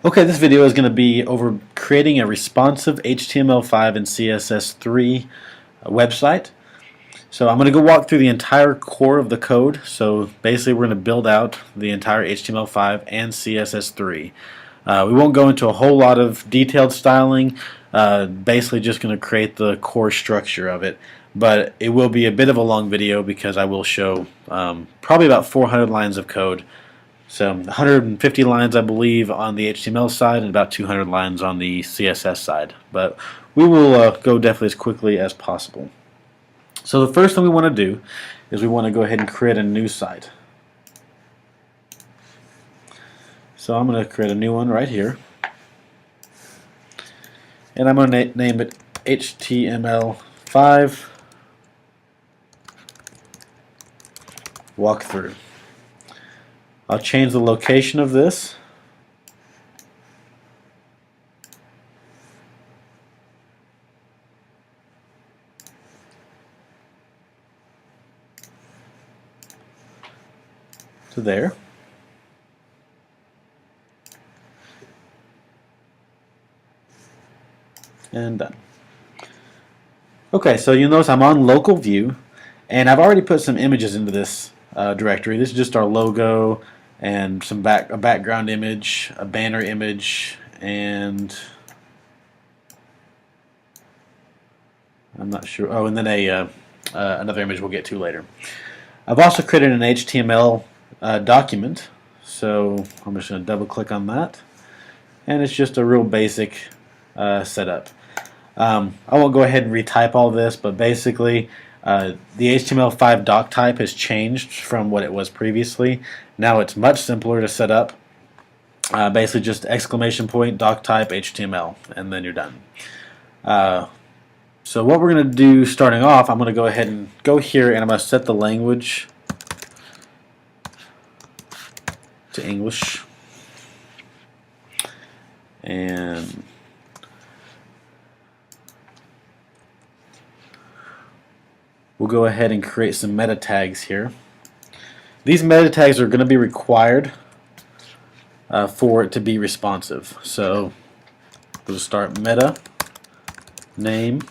Okay, this video is going to be over creating a responsive HTML5 and CSS3 website. So I'm going to go walk through the entire core of the code. So basically we're going to build out the entire HTML5 and CSS3. We won't go into a whole lot of detailed styling, basically just going to create the core structure of it. But it will be a bit of a long video because I will show probably about 400 lines of code. So 150 lines, I believe, on the HTML side and about 200 lines on the CSS side. But we will go definitely as quickly as possible. So the first thing we want to do is we want to go ahead and create a new site. So I'm going to create a new one right here. And I'm going to name it HTML5 walkthrough. I'll change the location of this. To there. And done. Okay, so you'll notice I'm on local view, and I've already put some images into this directory. This is just our logo and some a background image, a banner image, and I'm not sure. Oh, and then another image we'll get to later. I've also created an HTML document, so I'm just going to double click on that, and it's just a real basic setup. I won't go ahead and retype all this, but basically the HTML5 doc type has changed from what it was previously. Now it's much simpler to set up. Basically just exclamation point doc type HTML, and then you're done. So what we're going to do starting off, I'm going to go ahead and go here and I'm going to set the language to English. And we'll go ahead and create some meta tags here. These meta tags are going to be required for it to be responsive. So we'll start meta name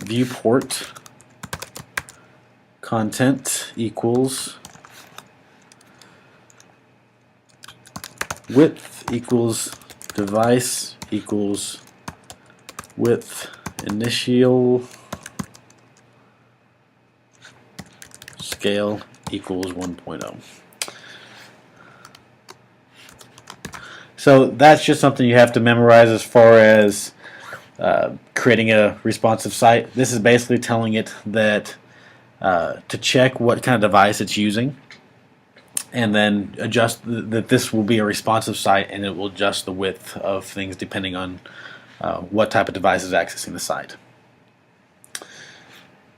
viewport content equals width equals device equals width initial scale equals 1.0. So that's just something you have to memorize as far as creating a responsive site. This is basically telling it that to check what kind of device it's using, and then adjust that this will be a responsive site, and it will adjust the width of things depending on what type of device is accessing the site.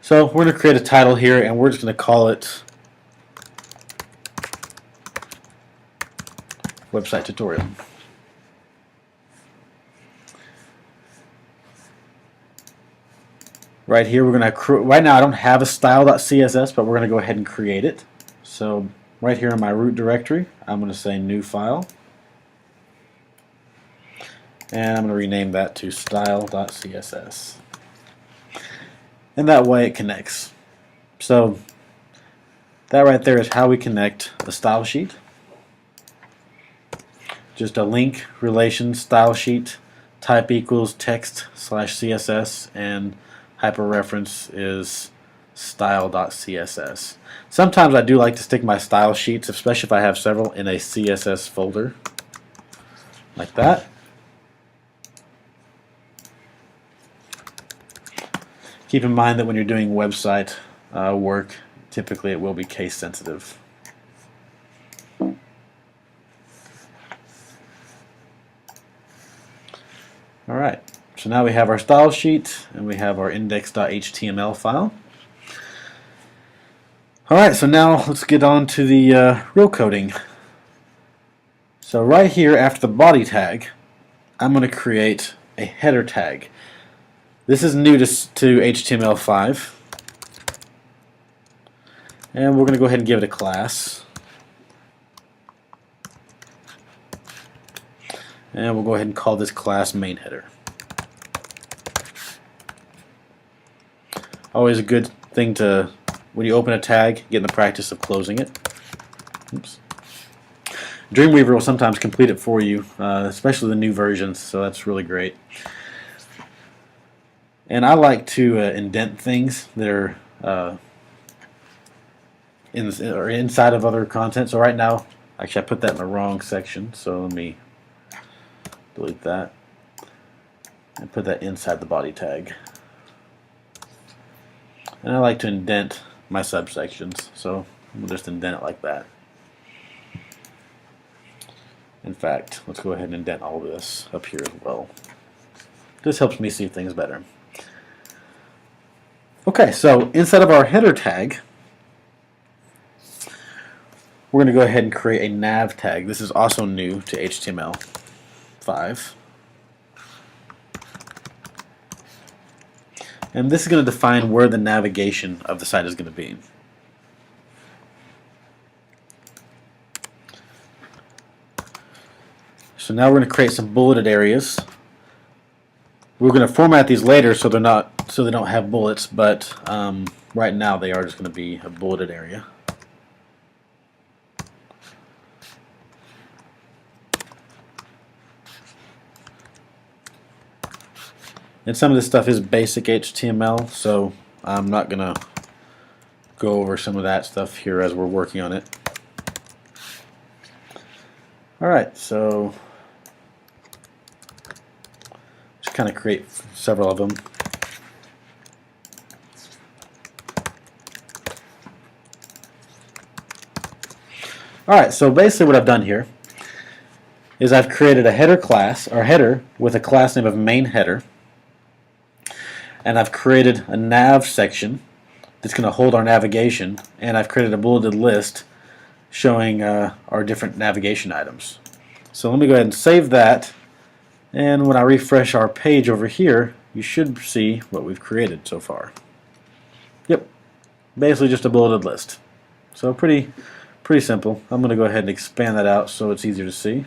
So we're going to create a title here, and we're just going to call it website tutorial. Right here we're going to right now I don't have a style.css, but we're going to go ahead and create it. So right here in my root directory, I'm going to say new file, and I'm going to rename that to style.css. And that way it connects. So that right there is how we connect a style sheet. Just a link relation style sheet, type equals text / CSS, and hyperreference is style.css. Sometimes I do like to stick my style sheets, especially if I have several, in a CSS folder like that. Keep in mind that when you're doing website work, typically it will be case sensitive. Alright, so now we have our style sheet and we have our index.html file. Alright, so now let's get on to the real coding. So right here after the body tag, I'm going to create a header tag. This is new to HTML5, and we're going to go ahead and give it a class. And we'll go ahead and call this class main header. Always a good thing to, when you open a tag, get in the practice of closing it. Oops. DreamWeaver will sometimes complete it for you, especially the new versions, so that's really great. And I like to indent things that are inside of other content. So right now, actually I put that in the wrong section, so let me delete that and put that inside the body tag. And I like to indent my subsections, so we'll just indent it like that. In fact, let's go ahead and indent all this up here as well. This helps me see things better. Okay, so inside of our header tag, we're going to go ahead and create a nav tag. This is also new to HTML5. And this is going to define where the navigation of the site is going to be. So now we're going to create some bulleted areas. We're going to format these later so they don't have bullets, but right now they are just going to be a bulleted area. And some of this stuff is basic HTML, so I'm not going to go over some of that stuff here as we're working on it. Alright, so just kind of create several of them. Alright, so basically what I've done here is I've created a header class, or header, with a class name of main header. And I've created a nav section that's going to hold our navigation, and I've created a bulleted list showing our different navigation items. So let me go ahead and save that, and when I refresh our page over here, you should see what we've created so far. Yep, basically just a bulleted list. So pretty simple. I'm going to go ahead and expand that out so it's easier to see.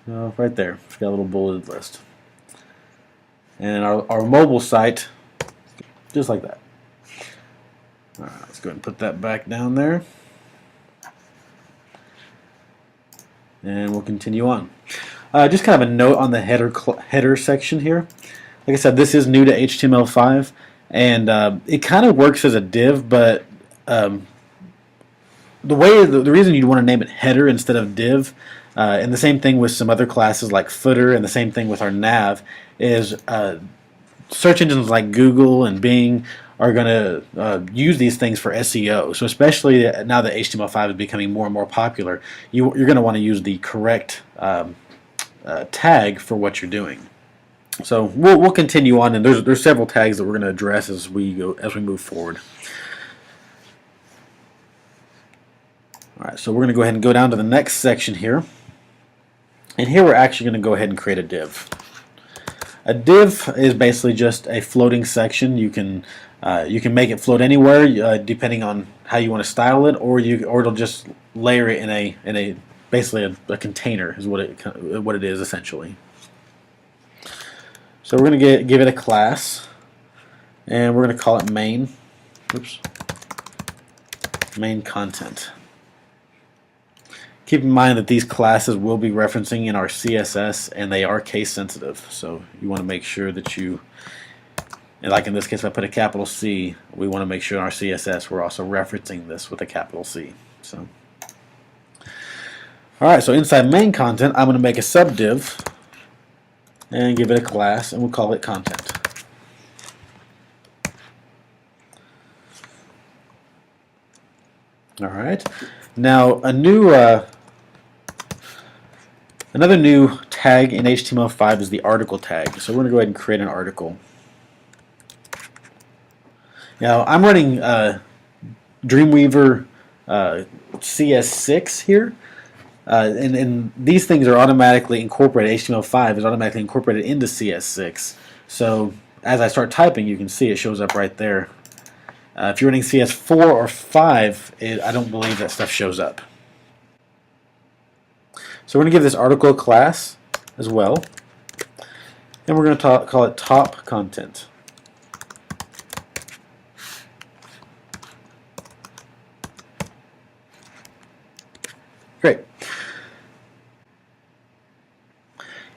Right there, it's got a little bulleted list. And our mobile site, just like that. All right, let's go ahead and put that back down there. And we'll continue on. Just kind of a note on the header section here. Like I said, this is new to HTML5, and it kind of works as a div, but the reason you'd want to name it header instead of div, and the same thing with some other classes like footer, and the same thing with our nav, is search engines like Google and Bing are going to use these things for SEO. So especially now that HTML5 is becoming more and more popular, you're going to want to use the correct tag for what you're doing. So we'll continue on, and there's several tags that we're going to address as we move forward. All right, so we're going to go ahead and go down to the next section here, and here we're actually going to go ahead and create a div. A div is basically just a floating section. You can make it float anywhere depending on how you want to style it, or it'll just layer it in a basically a container is what it is essentially. So we're going to give it a class, and we're going to call it main. Oops. Main content. Keep in mind that these classes will be referencing in our CSS, and they are case sensitive, so you want to make sure that you, and like in this case if I put a capital C, we want to make sure in our CSS we're also referencing this with a capital C. So, alright, so inside main content I'm going to make a subdiv and give it a class, and we'll call it content. Alright, now another new tag in HTML5 is the article tag. So we're going to go ahead and create an article. Now I'm running DreamWeaver CS6 here, and these things are automatically incorporated. HTML5 is automatically incorporated into CS6. So as I start typing, you can see it shows up right there. If you're running CS4 or 5, I don't believe that stuff shows up. So we're going to give this article a class as well, and we're going to call it top content. Great.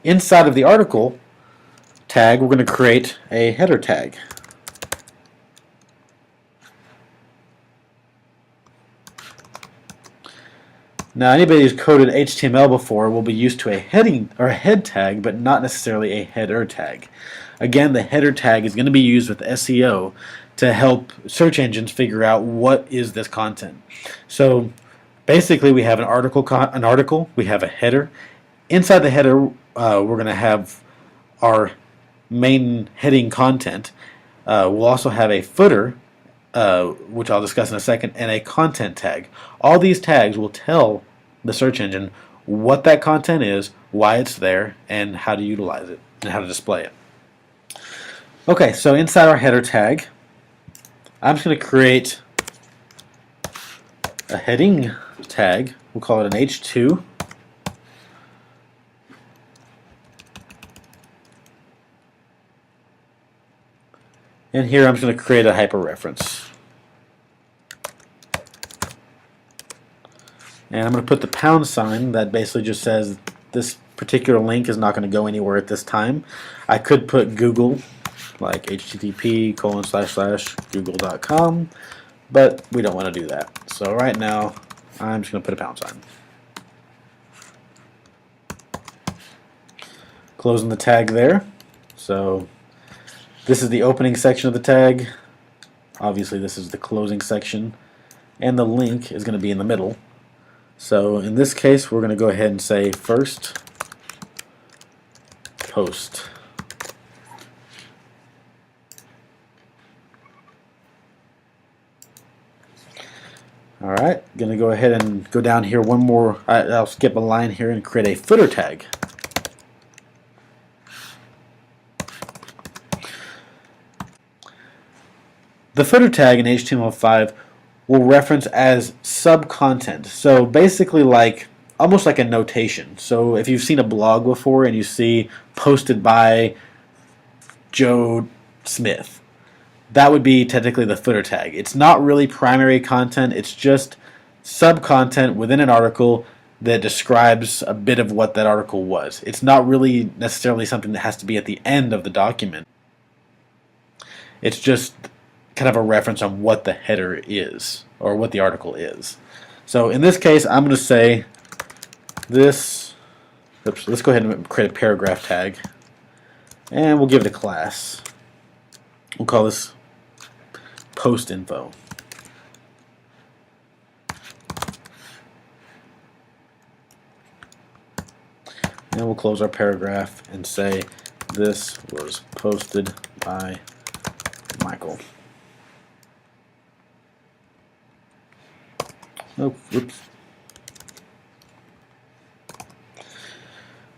Inside of the article tag, we're going to create a header tag. Now, anybody who's coded HTML before will be used to a heading or a head tag, but not necessarily a header tag. Again, the header tag is going to be used with SEO to help search engines figure out what is this content. So basically, we have an article, we have a header. Inside the header, we're going to have our main heading content. We'll also have a footer, which I'll discuss in a second, and a content tag. All these tags will tell the search engine what that content is, why it's there, and how to utilize it, and how to display it. Okay, so inside our header tag, I'm just going to create a heading tag. We'll call it an H2. And here I'm just going to create a hyperreference. And I'm going to put the pound sign that basically just says this particular link is not going to go anywhere at this time. I could put Google, like http://google.com, but we don't want to do that. So right now, I'm just going to put a pound sign. Closing the tag there. So this is the opening section of the tag. Obviously, this is the closing section. And the link is going to be in the middle. So in this case, we're going to go ahead and say first post. Alright, going to go ahead and go down here one more. I'll skip a line here and create a footer tag. The footer tag in HTML5 will reference as sub-content. So basically almost like a notation. So if you've seen a blog before and you see posted by Joe Smith, that would be technically the footer tag. It's not really primary content, it's just sub-content within an article that describes a bit of what that article was. It's not really necessarily something that has to be at the end of the document. It's just kind of a reference on what the header is, or what the article is. So in this case, I'm going to say this, let's go ahead and create a paragraph tag, and we'll give it a class. We'll call this post info. And we'll close our paragraph and say this was posted by Michael. Oh, oops.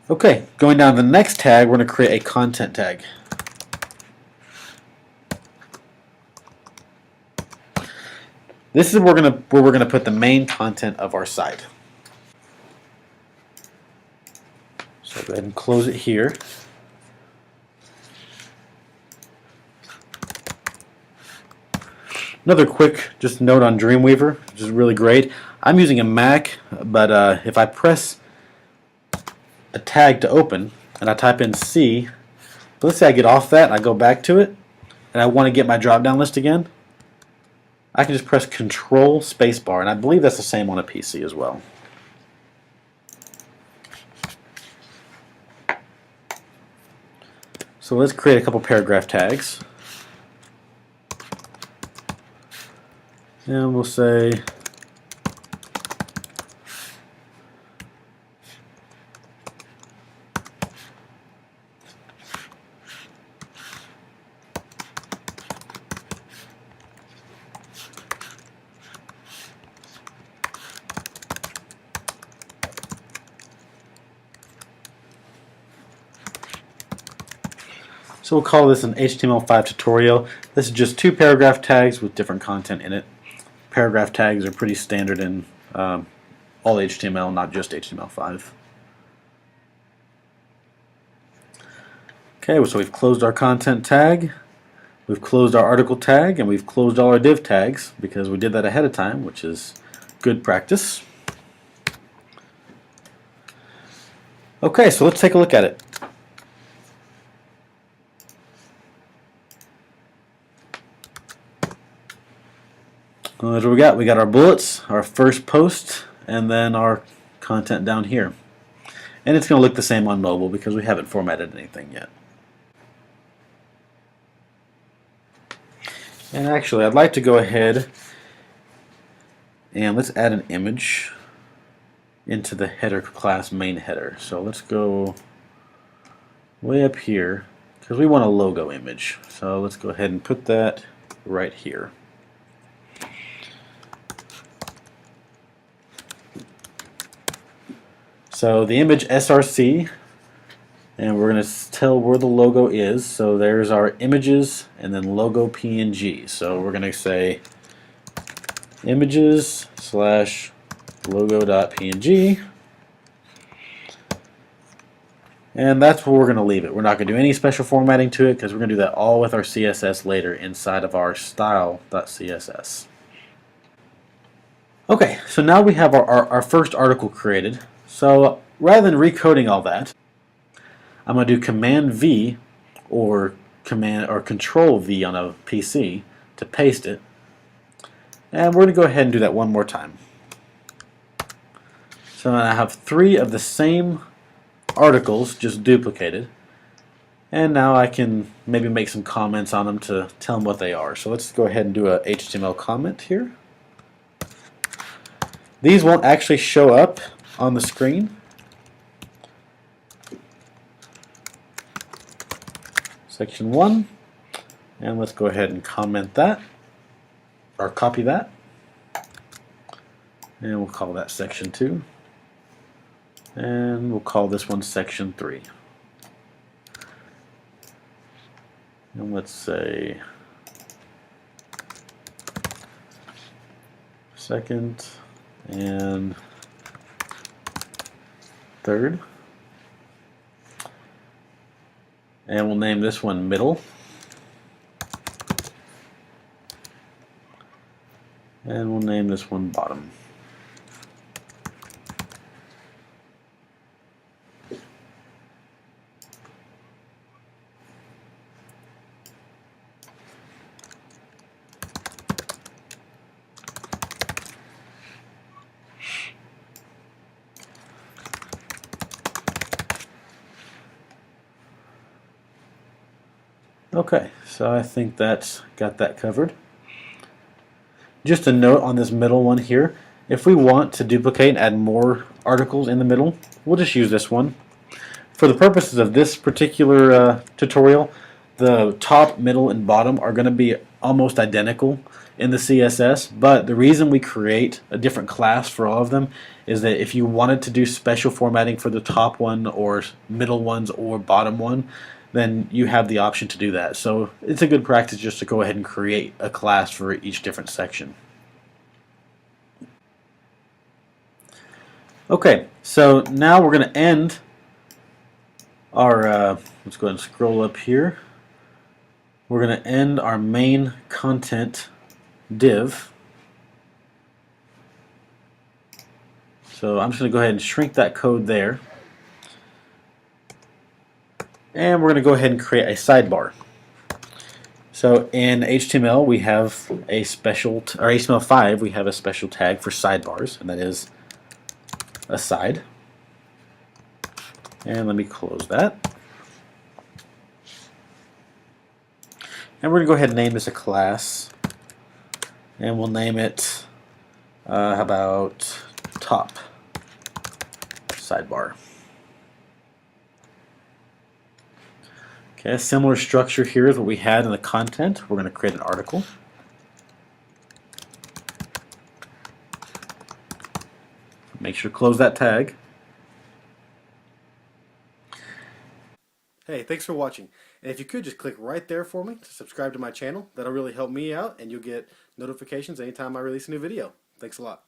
Okay, going down to the next tag, we're going to create a content tag. This is where we're going to put the main content of our site. So go ahead and close it here. Another quick just note on DreamWeaver, which is really great. I'm using a Mac, but if I press a tag to open and I type in C, but let's say I get off that and I go back to it and I want to get my drop-down list again, I can just press Control Spacebar, and I believe that's the same on a PC as well. So let's create a couple paragraph tags. And we'll say so we'll call this an HTML5 tutorial. This is just 2 paragraph tags with different content in it. Paragraph tags are pretty standard in all HTML, not just HTML5. Okay, so we've closed our content tag, we've closed our article tag, and we've closed all our div tags because we did that ahead of time, which is good practice. Okay, so let's take a look at it. What do we got? We got our bullets, our first post, and then our content down here. And it's going to look the same on mobile because we haven't formatted anything yet. And actually, I'd like to go ahead and let's add an image into the header class main header. So let's go way up here because we want a logo image. So let's go ahead and put that right here. So the image src, and we're going to tell where the logo is. So there's our images and then logo png. So we're going to say images / logo.png, and that's where we're going to leave it. We're not going to do any special formatting to it because we're going to do that all with our CSS later inside of our style.css. Okay, so now we have our first article created. So rather than recoding all that, I'm going to do Command V or Control V on a PC to paste it. And we're going to go ahead and do that one more time. So I have 3 of the same articles just duplicated. And now I can maybe make some comments on them to tell them what they are. So let's go ahead and do a HTML comment here. These won't actually show up on the screen. Section 1, and let's go ahead and comment that, or copy that, and we'll call that section 2, and we'll call this one section 3. And let's say second and third. And we'll name this one middle. And we'll name this one bottom. Okay, so I think that's got that covered. Just a note on this middle one here, if we want to duplicate and add more articles in the middle, we'll just use this one. For the purposes of this particular tutorial, the top, middle, and bottom are going to be almost identical in the CSS, but the reason we create a different class for all of them is that if you wanted to do special formatting for the top one or middle ones or bottom one, then you have the option to do that. So it's a good practice just to go ahead and create a class for each different section. Okay, so now we're going to end our, let's go ahead and scroll up here. We're going to end our main content div. So I'm just going to go ahead and shrink that code there. And we're going to go ahead and create a sidebar. So in HTML we have a special, or HTML5 we have a special tag for sidebars, and that is a side. And let me close that. And we're going to go ahead and name this a class, and we'll name it, how about top sidebar. Okay, a similar structure here is what we had in the content. We're going to create an article. Make sure to close that tag. Hey, thanks for watching. And if you could just click right there for me to subscribe to my channel, that'll really help me out, and you'll get notifications anytime I release a new video. Thanks a lot.